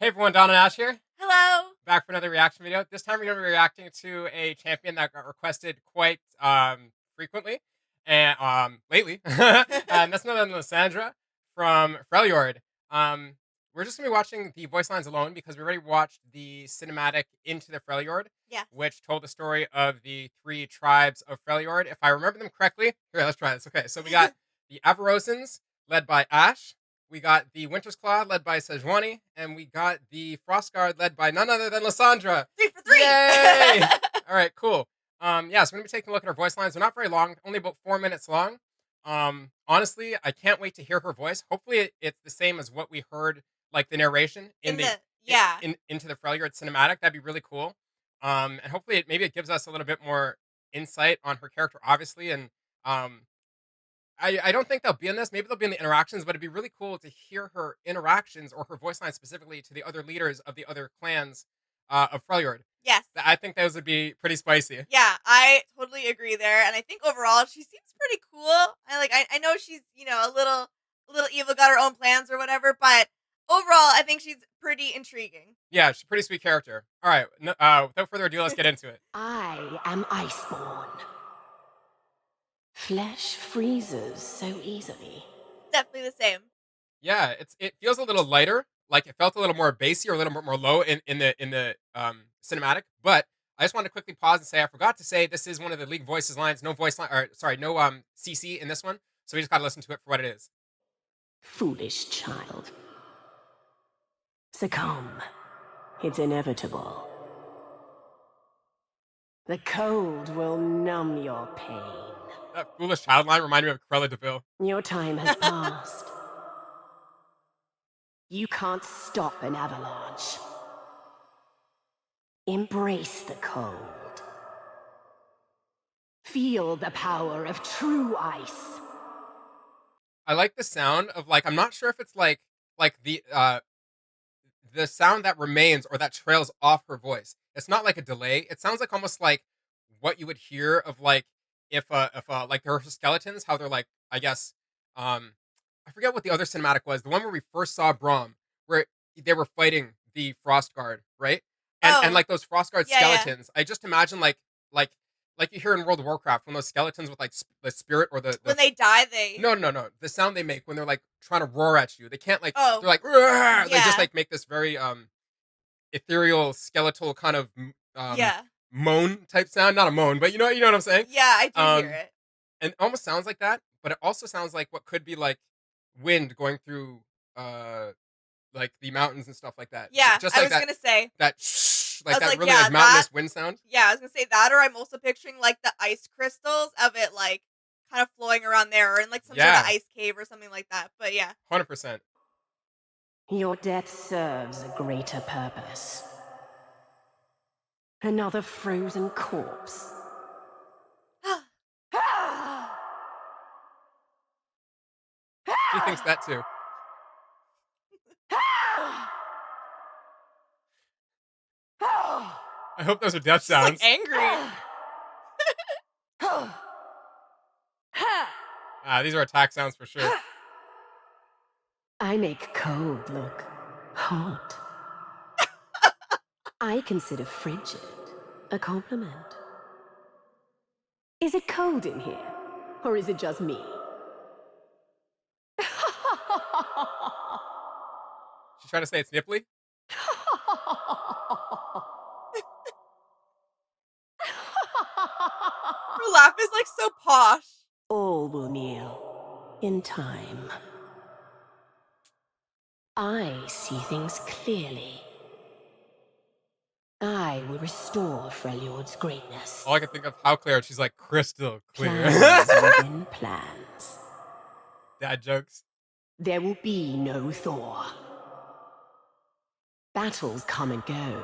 Hey everyone, Don and Ash here, Hello. back for another reaction video. This time we're going to be reacting to a champion that got requested quite frequently and lately, and that's none other than Lissandra from Freljord. Um, we're just going to be watching the voice lines alone because we already watched the cinematic Into the Freljord, Yes. which told the story of the three tribes of Freljord. If I remember them correctly, here, let's try this. Okay, so we got the Avarosans, led by Ash. We got the Winter's Claw, led by Sejuani, and we got the Frostguard, led by none other than Lissandra. 3 for 3. Yay! All right, cool. Yeah, so we're gonna be taking a look at her voice lines. They're not very long, only about 4 minutes long. Honestly, I can't wait to hear her voice. Hopefully, it's the same as what we heard, like the narration in yeah. Into the Freljord cinematic. That'd be really cool. And hopefully, maybe it gives us a little bit more insight on her character, obviously, and um, I don't think they'll be in this. Maybe they'll be in the interactions, but it'd be really cool to hear her interactions or her voice line specifically to the other leaders of the other clans of Freljord. Yes. I think those would be pretty spicy. Yeah, I totally agree there, and I think overall she seems pretty cool. I know she's, a little evil, got her own plans or whatever, but overall I think she's pretty intriguing. Yeah, she's a pretty sweet character. All right, without further ado, let's get into it. I am Iceborn. Flesh freezes so easily. Definitely the same. Yeah, it feels a little lighter. Like it felt a little more bassy or a little more low in the cinematic. But I just want to quickly pause and say I forgot to say this is one of the League Voices lines. No voice line, or sorry, no CC in this one. So we just got to listen to it for what it is. Foolish child. Succumb. It's inevitable. The cold will numb your pain. That foolish child line reminded me of Cruella de Vil. Your time has passed. You can't stop an avalanche. Embrace the cold. Feel the power of true ice. I like the sound of like I'm not sure if it's like the sound that remains or that trails off her voice. It's not like a delay. It sounds like almost like what you would hear of like if like her skeletons, how they're like I guess I forget what the other cinematic was. The one where we first saw Braum, where they were fighting the Frost Guard, right? And Oh, like those Frost Guard yeah, yeah. skeletons, I just imagine like like you hear in World of Warcraft when those skeletons with like the spirit or the When they die, they no. The sound they make when they're like trying to roar at you. They can't like Oh, they're like "Roar!" They just yeah. like make this very ethereal skeletal kind of Yeah. moan type sound. Not a moan, but you know what I'm saying? Yeah, I do hear Um it. and it almost sounds like that, but it also sounds like what could be like wind going through uh like the mountains and stuff like that. Yeah, Just I like was gonna say. that shh, I like was that like, really yeah, like mountainous wind sound. I was gonna say that, or I'm also picturing like the ice crystals of it, like kind of flowing around there, or in like some sort of Yeah, ice cave or something like that. But yeah. 100%. Your death serves a greater purpose. Another frozen corpse. She thinks that too. I hope those are death She's like sounds. angry. These are attack sounds for sure. I make cold look hot. I consider frigid a compliment. Is it cold in here? Or is it just me? She's trying to say it's nipply. Her laugh is like so posh. All will kneel in time. I see things clearly. I will restore Freljord's greatness. All I can think of how clear. She's like crystal clear. Plans within plans. Dad jokes. There will be no Thor. Battles come and go.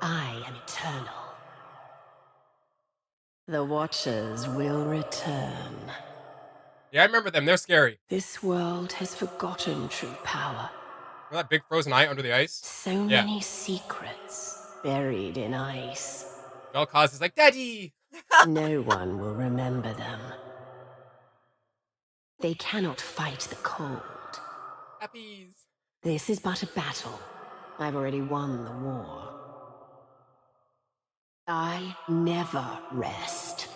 I am eternal. The Watchers will return. Yeah, I remember them. They're scary. This world has forgotten true power. Remember that big frozen eye under the ice? So Yeah. many secrets buried in ice. Vel'Koz is like, Daddy! No one will remember them. They cannot fight the cold. Puppies. This is but a battle, I've already won the war. I never rest.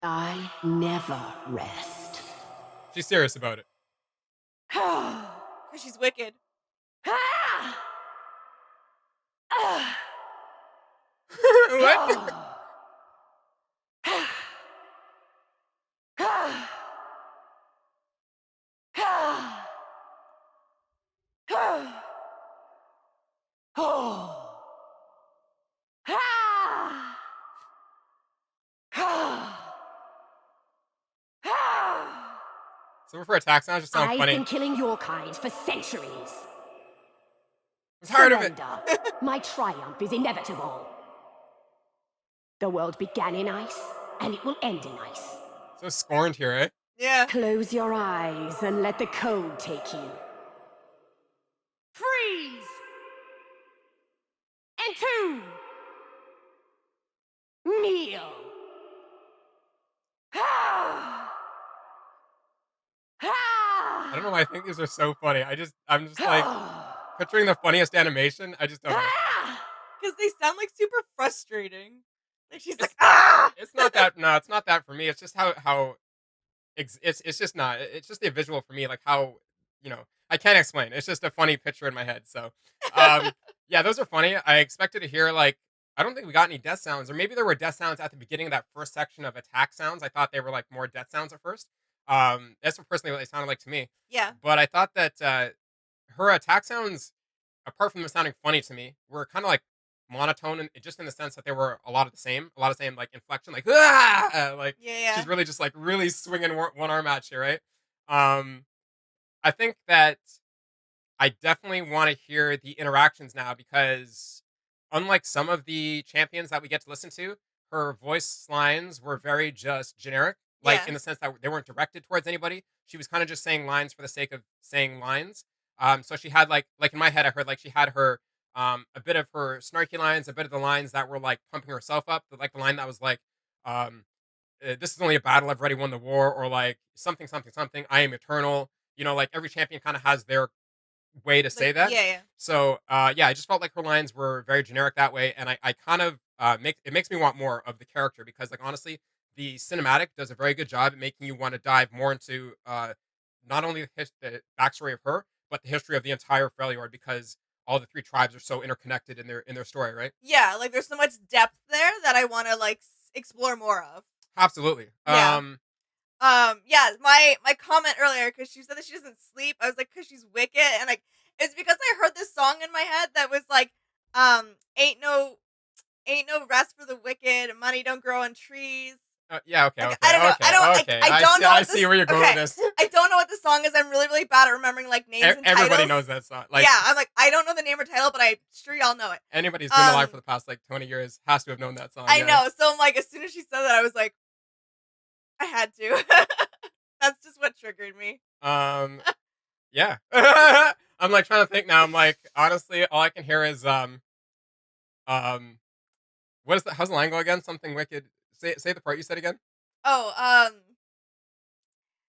I never rest. She's serious about it. Because she's wicked. What? So for attack sounds just sound I've funny. been killing your kind for centuries. I'm tired of it. Surrender. My triumph is inevitable. The world began in ice, and it will end in ice. So scorned here, eh? Yeah. Close your eyes and let the code take you. Freeze! Entomb! Kneel! I don't know why I think these are so funny. I'm just like picturing the funniest animation. I just don't know. Because they sound like super frustrating. Like she's like, It's ah! it's not that no, it's not that for me. It's just how it's just not. It's just the visual for me, like how I can't explain. It's just a funny picture in my head. So, yeah, those are funny. I expected to hear like I don't think we got any death sounds, or maybe there were death sounds at the beginning of that first section of attack sounds. I thought they were like more death sounds at first. That's personally what they sounded like to me. Yeah. But I thought that her attack sounds, apart from them sounding funny to me, were kind of like monotone, and just in the sense that they were a lot of same like inflection, like like Yeah, yeah. she's really just like really swinging one arm at you, right? Um, I think that I definitely want to hear the interactions now because, unlike some of the champions that we get to listen to, her voice lines were very just generic, like Yeah. in the sense that they weren't directed towards anybody. She was kind of just saying lines for the sake of saying lines. So she had like in my head, I heard like she had her a bit of her snarky lines, a bit of the lines that were like pumping herself up, like the line that was like, um, "This is only a battle. I've already won the war," or like something, something, something. I am eternal. Like every champion kind of has their way to Like, say that. yeah, yeah. So yeah, I just felt like her lines were very generic that way, and I kind of makes me want more of the character because like honestly, the cinematic does a very good job at making you want to dive more into not only the backstory of her, but the history of the entire Freljord because all the three tribes are so interconnected in their story, right? Yeah, like there's so much depth there that I want to like explore more of. Absolutely. Yeah. Yeah, my comment earlier because she said that she doesn't sleep. I was like, because she's wicked, and like it's because I heard this song in my head that was like, ain't no rest for the wicked, money don't grow on trees. Yeah. Okay. Like Okay. I don't know, Okay. I don't, Okay. I don't know. I see where you're going with Okay, this. I don't know what the song is. I'm really really bad at remembering like names and Everybody titles. knows that song. Like Yeah, I'm like I don't know the name or title, but I'm sure y'all know it. anybody who's been alive for the past like 20 years has to have known that song. I Yeah. know. So I'm like, as soon as she said that, I was like, I had to. That's just what triggered me. Yeah. I'm like trying to think now. I'm like, honestly, all I can hear is what is the how's the line go again? Something wicked. Say the part you said again. Oh,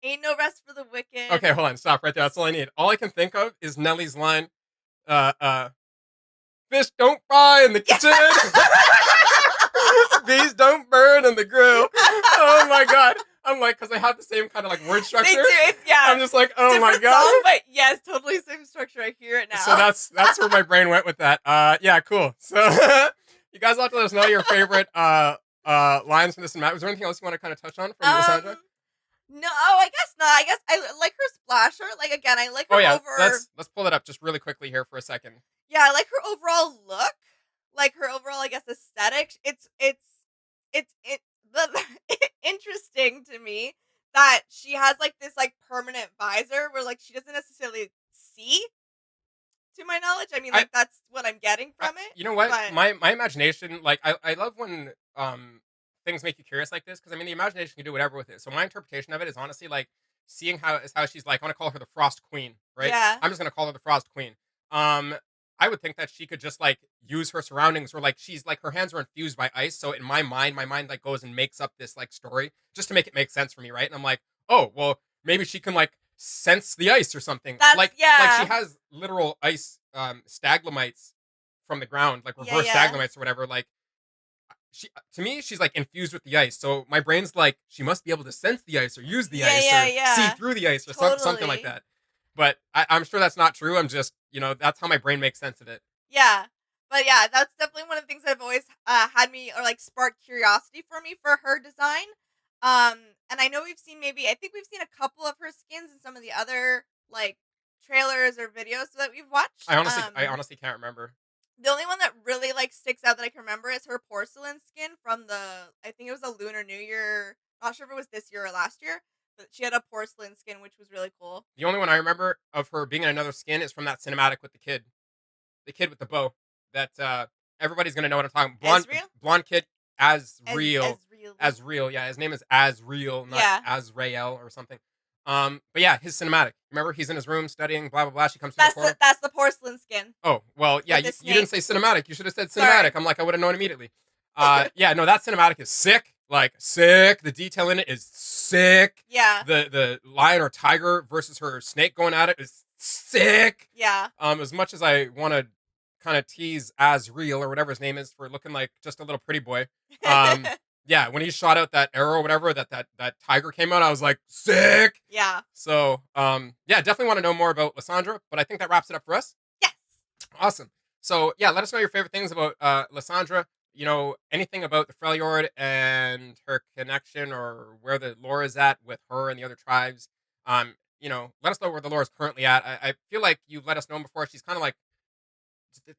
ain't no rest for the wicked. Okay, hold on, stop right there. That's all I need. All I can think of is Nelly's line, uh uh fish don't fry in the kitchen. Bees don't burn in the grill. Oh my god. I'm like, because they have the same kind of like word structure. They do. Yeah. I'm just like, oh my Different god. song, but yes, totally same structure. I hear it now. So that's where my brain went with that. Yeah, cool. So you guys have to let us know your favorite lines from this cinematic. Was there anything else you want to kind of touch on from the soundtrack? No, I guess not. I guess I like her splasher. Like again, I like her Oh yeah, over. let's pull it up just really quickly here for a second. Yeah, I like her overall look. Like her overall, I guess, aesthetic. It's interesting to me that she has like this like permanent visor where like she doesn't necessarily see. To my knowledge, I mean, like that's what I'm getting from it. You know what? But My imagination, like I love when things make you curious like this because I mean the imagination can do whatever with it. So my interpretation of it is honestly like seeing how she's like I want to call her the Frost Queen, right? yeah, I'm just gonna call her the Frost Queen. Um, I would think that she could just like use her surroundings or like she's like her hands are infused by ice. So in my mind like goes and makes up this like story just to make it make sense for me, right? And I'm like, oh well, maybe she can like sense the ice or something. That's Like she yeah. has literal ice staglamites from the ground, like Yeah, reverse yeah. staglamites or whatever. Like she to me, she's like infused with the ice. So my brain's like she must be able to sense the ice or use the Yeah, ice yeah, or see yeah. through the ice or something like Totally. that. But I'm sure that's not true. I'm just that's how my brain makes sense of it. Yeah. But yeah, that's definitely one of the things that have always had me or like sparked curiosity for me for her design. And I know we've seen I think we've seen a couple of her skins in some of the other like trailers or videos that we've watched. I honestly can't remember. The only one that really like sticks out that I can remember is her porcelain skin from I think it was a Lunar New Year. Not sure if it was this year or last year, but she had a porcelain skin which was really cool. The only one I remember of her being in another skin is from that cinematic with the kid with the bow. That everybody's gonna know what I'm talking. Ezreal? Blonde kid As real. as real. Yeah, his name is as real, not Yeah. Azrael or something. But yeah, his cinematic. Remember, he's in his room studying. Blah blah blah. She comes through the portal. That's the porcelain skin Oh well, yeah. with the You didn't snake. say cinematic. You should have said cinematic. Sorry. I'm like I would have known immediately. Yeah, no, that cinematic is sick. Like sick. The detail in it is sick. Yeah. The lion or tiger versus her snake going at it is sick. Yeah. As much as I want to kind of tease as real or whatever his name is for looking like just a little pretty boy. Um, yeah, when he shot out that arrow or whatever, that tiger came out, I was like, sick. Yeah. So, yeah, definitely want to know more about Lissandra, but I think that wraps it up for us. Yes. Awesome. So, yeah, let us know your favorite things about Lissandra. Anything about the Freljord and her connection or where the lore is at with her and the other tribes. Let us know where the lore is currently at. I feel like you've let us know before. She's kind of like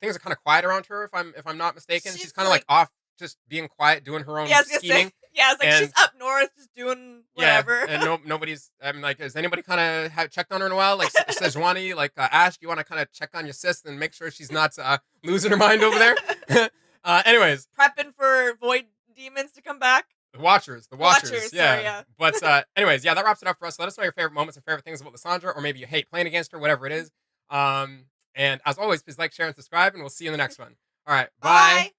things are kind of quiet around her. If I'm not mistaken, she's She's kind of like off, just being quiet, doing her own yeah, I was gonna say scheming, yeah, it's like she's and up north just doing yeah, whatever. and nobody's. I'm like, has anybody kind of checked on her in a while? Like Sejuani, like Ash, do you want to kind of check on your sis and make sure she's not losing her mind over there? Anyways, Prepping for void demons to come back. the Watchers, yeah. Sorry, yeah. But anyways, yeah, that wraps it up for us. Let us know your favorite moments and favorite things about Lissandra, or maybe you hate playing against her, whatever it is. And as always, please like, share, and subscribe, and we'll see you in the next one. All right, bye. Bye.